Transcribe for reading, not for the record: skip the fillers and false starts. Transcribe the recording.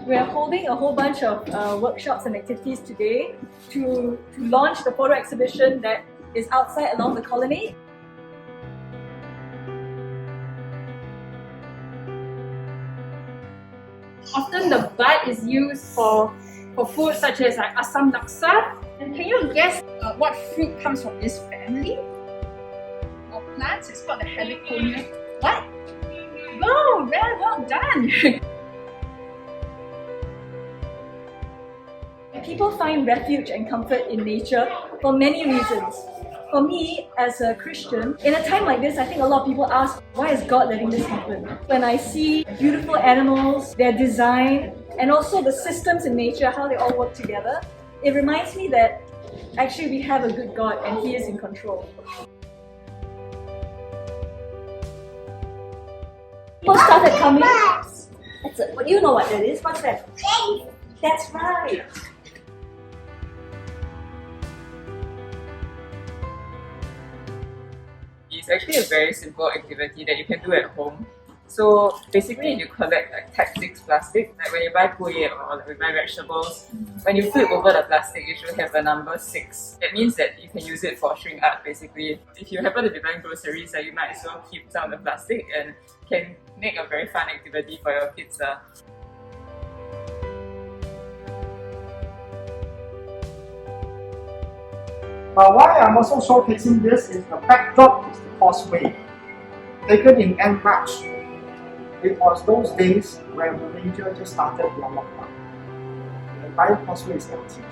We're holding a whole bunch of workshops and activities today to launch the photo exhibition that is outside along the colonnade. Often the bud is used for food such as like asam laksa. And can you guess what fruit comes from this family of plants? It's called the heliconia. What? Oh, very well done! People find refuge and comfort in nature for many reasons. For me, as a Christian, in a time like this, I think a lot of people ask, why is God letting this happen? When I see beautiful animals, their design, and also the systems in nature, how they all work together, it reminds me that actually we have a good God and He is in control. People started coming. But you know what that is? What's that? That's right. It's actually a very simple activity that you can do at home. So basically you collect like type 6 plastic, like when you buy kueh or like when you buy vegetables, when you flip over the plastic it should have the number 6. It means that you can use it for shrink art basically. If you happen to be buying groceries, you might as well keep some of the plastic and can make a very fun activity for your kids. Why I'm also showcasing this is the backdrop is the causeway, taken in end March. It was those days when Malaysia just started their lockdown. The entire causeway is empty.